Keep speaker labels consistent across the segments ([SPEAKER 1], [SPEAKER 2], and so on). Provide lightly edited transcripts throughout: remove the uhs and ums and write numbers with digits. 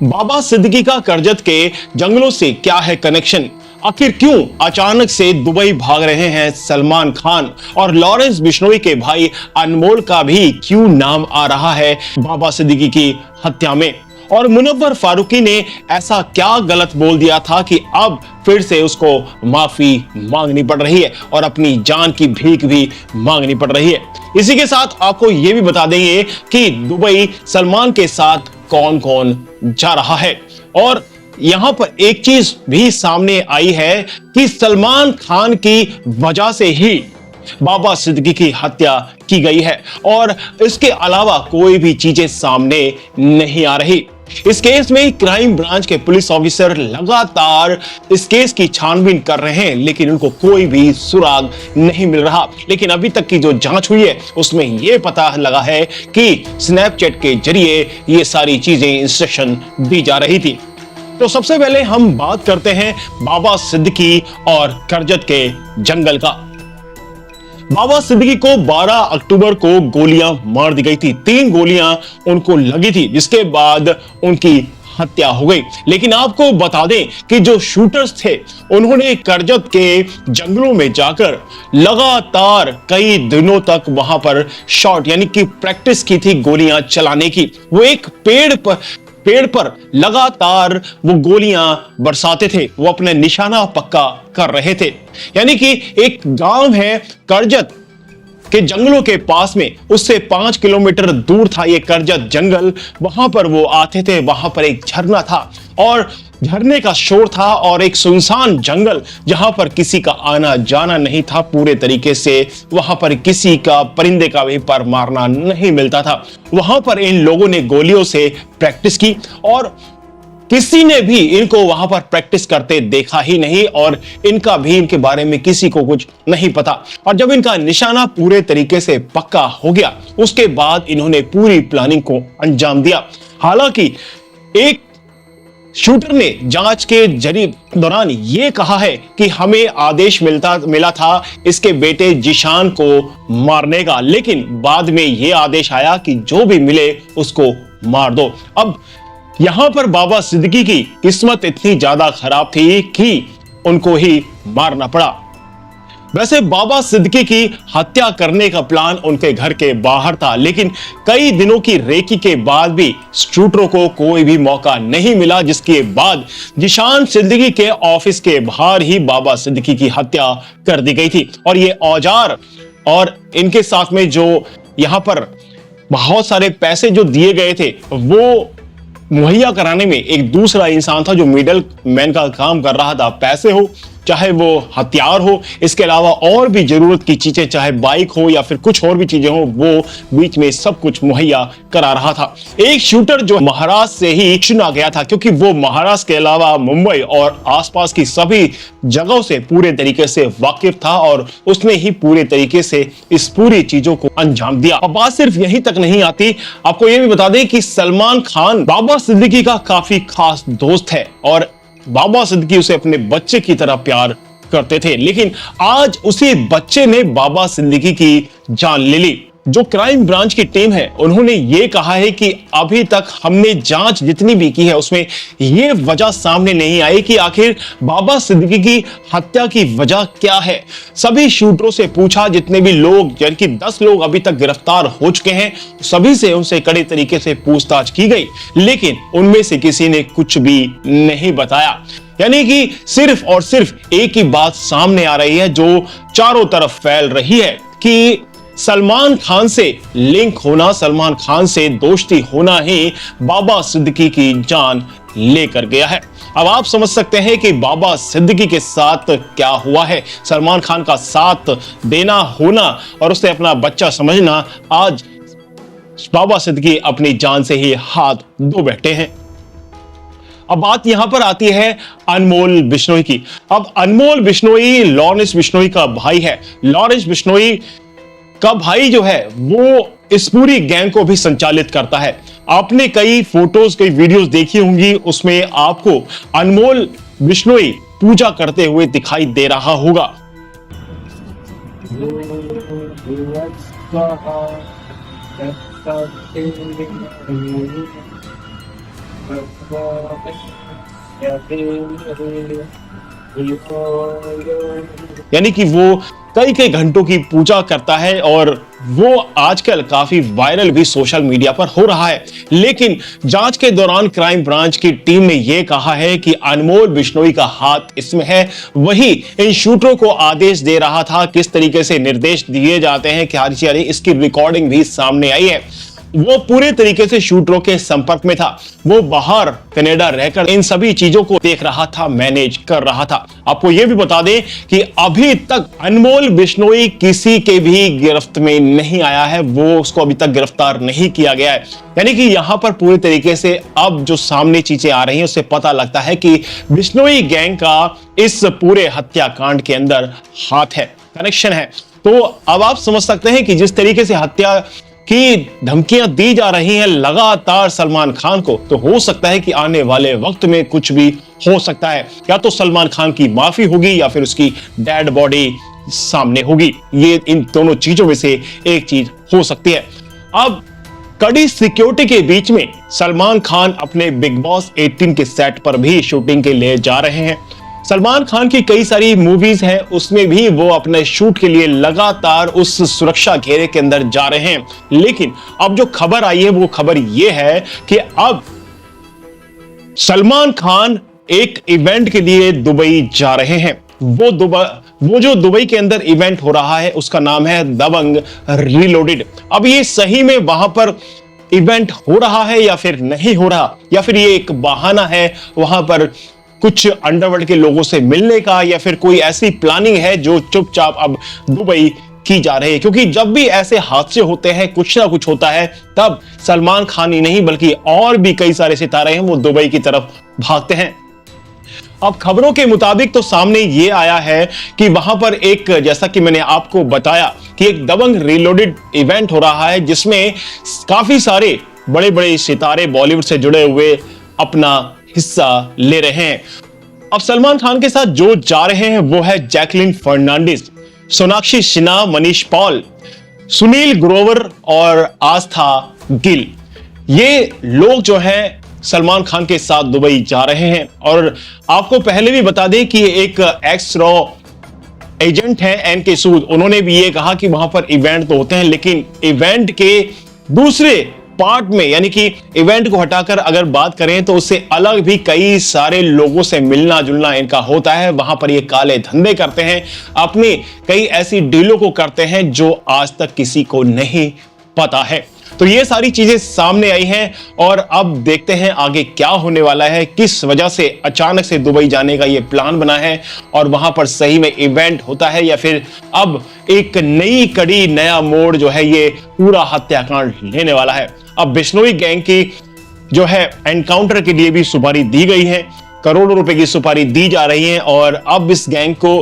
[SPEAKER 1] बाबा सिद्दीकी का करजत के जंगलों से क्या है कनेक्शन? आखिर क्यों अचानक से दुबई भाग रहे हैं सलमान खान? और लॉरेंस बिश्नोई के भाई अनमोल का भी क्यों नाम आ रहा है बाबा सिद्दीकी की हत्या में? और मुनव्वर फारूकी ने ऐसा क्या गलत बोल दिया था कि अब फिर से उसको माफी मांगनी पड़ रही है और अपनी जान की भीख भी मांगनी पड़ रही है? इसी के साथ आपको यह भी बता देंगे कि दुबई सलमान के साथ कौन कौन जा रहा है। और यहां पर एक चीज भी सामने आई है कि सलमान खान की वजह से ही बाबा सिद्दीकी की हत्या की गई है और इसके अलावा कोई भी चीजें सामने नहीं आ रही। इस केस में क्राइम ब्रांच के पुलिस ऑफिसर लगातार इस केस की छानबीन कर रहे हैं, लेकिन उनको कोई भी सुराग नहीं मिल रहा। लेकिन अभी तक की जो जांच हुई है उसमें यह पता लगा है कि स्नैपचैट के जरिए ये सारी चीजें इंस्ट्रक्शन दी जा रही थी। तो सबसे पहले हम बात करते हैं बाबा सिद्दीकी और करजत के जंगल का। बाबा सिद्दीकी को 12 अक्टूबर को गोलियां मार दी गई थी। 3 गोलियां उनको लगी थी, जिसके बाद उनकी हत्या हो गई। लेकिन आपको बता दें कि जो शूटर्स थे उन्होंने करजत के जंगलों में जाकर लगातार कई दिनों तक वहां पर शॉट यानी कि प्रैक्टिस की थी गोलियां चलाने की। वो एक पेड़ पर लगातार वो गोलियां बरसाते थे, वो अपने निशाना पक्का कर रहे थे। यानी कि एक गांव है करजत के जंगलों के पास में, उससे 5 किलोमीटर दूर था ये करजत जंगल। वहां पर वो आते थे, वहां पर एक झरना था और झरने का शोर था और एक सुनसान जंगल जहां पर किसी का आना जाना नहीं था पूरे तरीके से। वहां पर किसी का परिंदे का भी पर मारना नहीं मिलता था। वहां पर इन लोगों ने गोलियों से प्रैक्टिस की और किसी ने भी इनको वहां पर प्रैक्टिस करते देखा ही नहीं और इनका भी इनके बारे में किसी को कुछ नहीं पता। और जब इनका निशाना पूरे तरीके से पक्का हो गया उसके बाद इन्होंने पूरी प्लानिंग को अंजाम दिया। हालांकि एक शूटर ने जांच के दौरान यह कहा है कि हमें आदेश मिला था इसके बेटे जिशान को मारने का, लेकिन बाद में यह आदेश आया कि जो भी मिले उसको मार दो। अब यहां पर बाबा सिद्दीकी की किस्मत इतनी ज्यादा खराब थी कि उनको ही मारना पड़ा। वैसे बाबा सिद्दीकी की हत्या करने का प्लान उनके घर के बाहर था, लेकिन कई दिनों की रेकी के बाद भी शूटरों को कोई भी मौका नहीं मिला, जिसके बाद जिशान सिद्दीकी के ऑफिस के बाहर ही बाबा सिद्दीकी की हत्या कर दी गई थी। और ये औजार और इनके साथ में जो यहां पर बहुत सारे पैसे जो दिए गए थे वो मुहैया कराने में एक दूसरा इंसान था जो मिडल मैन का काम कर रहा था। पैसे हो चाहे वो हथियार हो, इसके अलावा और भी जरूरत की चीजें चाहे बाइक हो या फिर कुछ और भी चीजें हो, वो बीच में सब कुछ मुहैया करा रहा था। एक शूटर जो महाराष्ट्र से ही चुना गया था क्योंकि वो महाराष्ट्र के अलावा मुंबई और आसपास की सभी जगहों से पूरे तरीके से वाकिफ था और उसने ही पूरे तरीके से इस पूरी चीजों को अंजाम दिया। अब बात सिर्फ यहीं तक नहीं आती, आपको यह भी बता दें कि सलमान खान बाबा सिद्दीकी का काफी खास दोस्त है और बाबा सिद्दीकी उसे अपने बच्चे की तरह प्यार करते थे। लेकिन आज उसी बच्चे ने बाबा सिद्दीकी की जान ले ली। जो क्राइम ब्रांच की टीम है उन्होंने ये कहा है कि अभी तक हमने जांच जितनी भी की है उसमें ये वजह सामने नहीं आई कि आखिर बाबा सिद्दीकी की हत्या की वजह क्या है। सभी शूटरों से पूछा, जितने भी लोग यानी कि 10 लोग अभी तक गिरफ्तार हो चुके हैं, सभी से उनसे कड़े तरीके से पूछताछ की गई, लेकिन उनमें से किसी ने कुछ भी नहीं बताया। यानी कि सिर्फ और सिर्फ एक ही बात सामने आ रही है जो चारों तरफ फैल रही है कि सलमान खान से लिंक होना, सलमान खान से दोस्ती होना ही बाबा सिद्दीकी की जान लेकर गया है। अब आप समझ सकते हैं कि बाबा सिद्दीकी के साथ क्या हुआ है। सलमान खान का साथ देना होना और उसे अपना बच्चा समझना, आज बाबा सिद्दीकी अपनी जान से ही हाथ धो बैठे हैं। अब बात यहां पर आती है अनमोल बिश्नोई की। अब अनमोल बिश्नोई लॉरेंस बिश्नोई का भाई है। लॉरेंस बिश्नोई का भाई जो है वो इस पूरी गैंग को भी संचालित करता है। आपने कई फोटोज कई वीडियोस देखी होंगी, उसमें आपको अनमोल बिश्नोई पूजा करते हुए दिखाई दे रहा होगा। यानी कि वो कई कई घंटों की पूजा करता है और वो आजकल काफी वायरल भी सोशल मीडिया पर हो रहा है। लेकिन जांच के दौरान क्राइम ब्रांच की टीम ने यह कहा है कि अनमोल बिश्नोई का हाथ इसमें है। वही इन शूटरों को आदेश दे रहा था, किस तरीके से निर्देश दिए जाते हैं क्या इसकी रिकॉर्डिंग भी सामने आई है। वो पूरे तरीके से शूटरों के संपर्क में था। वो बाहर कनाडा रहकर इन सभी चीजों को देख रहा था, मैनेज कर रहा था। आपको यह भी बता दें कि अभी तक अनमोल बिश्नोई किसी के भी गिरफ्त में नहीं आया है, वो उसको अभी तक गिरफ्तार नहीं किया गया है। यानी कि यहां पर पूरे तरीके से अब जो सामने चीजें आ रही हैं उससे पता लगता है कि बिश्नोई गैंग का इस पूरे हत्याकांड के अंदर हाथ है, कनेक्शन है। तो अब आप समझ सकते हैं कि जिस तरीके से हत्या की धमकियां दी जा रही हैं लगातार सलमान खान को, तो हो सकता है कि आने वाले वक्त में कुछ भी हो सकता है। या तो सलमान खान की माफी होगी या फिर उसकी डेड बॉडी सामने होगी। ये इन दोनों चीजों में से एक चीज हो सकती है। अब कड़ी सिक्योरिटी के बीच में सलमान खान अपने बिग बॉस 18 के सेट पर भी शूटिंग के लिए जा रहे हैं। सलमान खान की कई सारी मूवीज हैं, उसमें भी वो अपने शूट के लिए लगातार उस सुरक्षा घेरे के अंदर जा रहे हैं। लेकिन अब जो खबर आई है वो खबर ये है कि अब सलमान खान एक इवेंट के लिए दुबई जा रहे हैं। वो जो दुबई के अंदर इवेंट हो रहा है उसका नाम है दबंग रीलोडेड। अब ये सही में वहां पर इवेंट हो रहा है या फिर नहीं हो रहा, या फिर ये एक बहाना है वहां पर कुछ अंडरवर्ल्ड के लोगों से मिलने का, या फिर कोई ऐसी प्लानिंग है जो चुपचाप अब दुबई की जा रही है। क्योंकि जब भी ऐसे हादसे होते हैं, कुछ ना कुछ होता है, तब सलमान खान ही नहीं बल्कि और भी कई सारे सितारे हैं वो दुबई की तरफ भागते हैं। अब खबरों के मुताबिक तो सामने ये आया है कि वहां पर एक, जैसा कि मैंने आपको बताया कि एक दबंग रीलोडेड इवेंट हो रहा है जिसमें काफी सारे बड़े बड़े सितारे बॉलीवुड से जुड़े हुए अपना हिस्सा ले रहे हैं। अब सलमान खान के साथ जो जा रहे हैं वो है जैकलीन फर्नांडिस, सोनाक्षी सिन्हा, मनीष पॉल, सुनील ग्रोवर और आस्था गिल। ये लोग जो हैं सलमान खान के साथ दुबई जा रहे हैं। और आपको पहले भी बता दें कि एक एक्स रॉ एजेंट है एनके सूद, उन्होंने भी ये कहा कि वहां पर इवेंट तो होते हैं लेकिन इवेंट के दूसरे पार्ट में, यानी कि इवेंट को हटाकर अगर बात करें तो उससे अलग भी कई सारे लोगों से मिलना जुलना इनका होता है। वहां पर ये काले धंधे करते हैं, अपनी कई ऐसी डीलों को करते हैं जो आज तक किसी को नहीं पता है। तो ये सारी चीजें सामने आई हैं और अब देखते हैं आगे क्या होने वाला है, किस वजह से अचानक से दुबई जाने का ये प्लान बना है और वहां पर सही में इवेंट होता है या फिर अब एक नई कड़ी, नया मोड़ जो है ये पूरा हत्याकांड लेने वाला है। अब बिश्नोई गैंग की जो है एनकाउंटर के लिए भी सुपारी दी गई है, करोड़ों रुपए की सुपारी दी जा रही है और अब इस गैंग को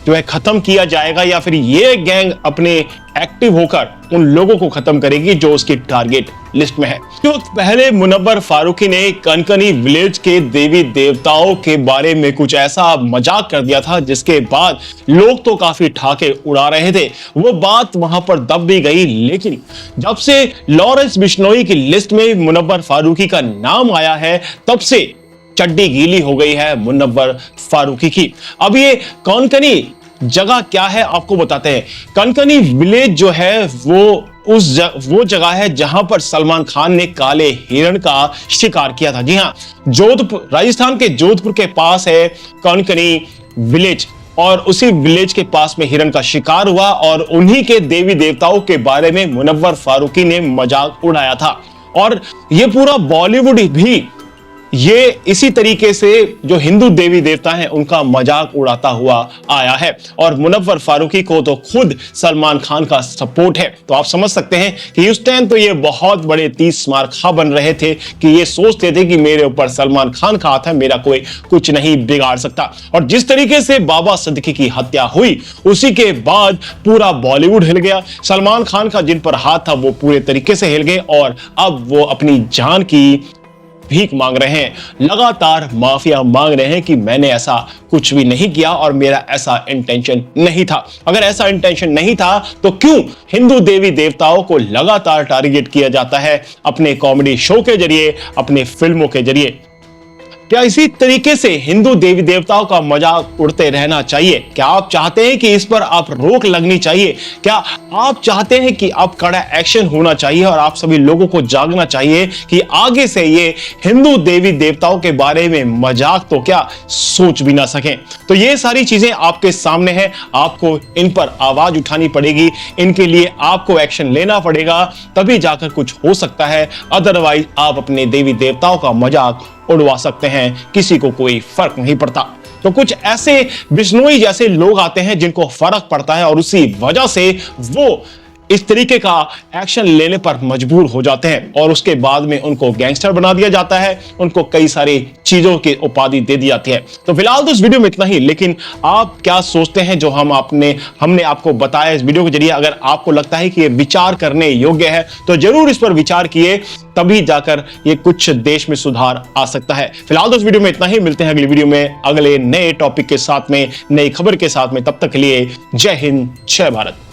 [SPEAKER 1] जो है खत्म किया जाएगा या फिर ये गैंग अपने एक्टिव होकर उन लोगों को खत्म करेगी जो उसकी टारगेट लिस्ट में है। तो पहले मुनव्वर फारूकी ने कनकनी विलेज के देवी देवताओं के बारे में कुछ ऐसा मजाक कर दिया था जिसके बाद लोग तो काफी ठाके उड़ा रहे थे, वो बात वहां पर दब भी गई। लेकिन जब से लॉरेंस बिश्नोई की लिस्ट में मुनव्वर फारूकी का नाम आया है तब से चड्डी गीली हो गई है मुनव्वर फारूकी की। अब ये कनकनी जगह क्या है आपको बताते हैं। कनकनी विलेज जो है वो जगह है जहां पर सलमान खान ने काले हिरण का शिकार किया था। जी हां, जोधपुर, राजस्थान के जोधपुर के पास है कनकनी विलेज और उसी विलेज के पास में हिरण का शिकार हुआ और उन्हीं के देवी देवताओं के बारे में मुनव्वर फारूकी ने मजाक उड़ाया था। और ये पूरा बॉलीवुड भी ये इसी तरीके से जो हिंदू देवी देवता हैं उनका मजाक उड़ाता हुआ आया है और मुनव्वर फारूकी को तो खुद सलमान खान का सपोर्ट है। तो आप समझ सकते हैं कि उस टाइम तो ये बहुत बड़े तीस मार खा बन रहे थे कि ये सोचते थे कि मेरे ऊपर सलमान खान का हाथ है, मेरा कोई कुछ नहीं बिगाड़ सकता। और जिस तरीके से बाबा सिद्दीकी की हत्या हुई उसी के बाद पूरा बॉलीवुड हिल गया। सलमान खान का जिन पर हाथ था वो पूरे तरीके से हिल गए और अब वो अपनी जान की भीख मांग रहे हैं, लगातार माफिया मांग रहे हैं कि मैंने ऐसा कुछ भी नहीं किया और मेरा ऐसा इंटेंशन नहीं था। अगर ऐसा इंटेंशन नहीं था तो क्यों हिंदू देवी देवताओं को लगातार टारगेट किया जाता है अपने कॉमेडी शो के जरिए, अपने फिल्मों के जरिए? क्या इसी तरीके से हिंदू देवी देवताओं का मजाक उड़ते रहना चाहिए? क्या आप चाहते हैं कि इस पर आप रोक लगनी चाहिए? क्या आप चाहते हैं कि अब कड़ा एक्शन होना चाहिए और आप सभी लोगों को जागना चाहिए कि आगे से ये हिंदू देवी देवताओं के बारे में मजाक तो क्या सोच भी ना सकें? तो ये सारी चीजें आपके सामने हैं, आपको इन पर आवाज उठानी पड़ेगी, इनके लिए आपको एक्शन लेना पड़ेगा, तभी जाकर कुछ हो सकता है। अदरवाइज आप अपने देवी देवताओं का मजाक उड़वा सकते हैं, किसी को कोई फर्क नहीं पड़ता। तो कुछ ऐसे बिश्नोई जैसे लोग आते हैं जिनको फर्क पड़ता है और उसी वजह से वो इस तरीके का एक्शन लेने पर मजबूर हो जाते हैं और उसके बाद में उनको गैंगस्टर बना दिया जाता है, उनको कई सारी चीजों की उपाधि दे दी जाती है। तो फिलहाल तो इस वीडियो में इतना ही, लेकिन आप क्या सोचते हैं जो हमने आपको बताया इस वीडियो के जरिए? अगर आपको लगता है कि ये विचार करने योग्य है तो जरूर इस पर विचार किए, तभी जाकर ये कुछ देश में सुधार आ सकता है। फिलहाल तो इस वीडियो में इतना ही, मिलते हैं अगली वीडियो में अगले नए टॉपिक के साथ में, नई खबर के साथ में। तब तक के लिए जय हिंद, जय भारत।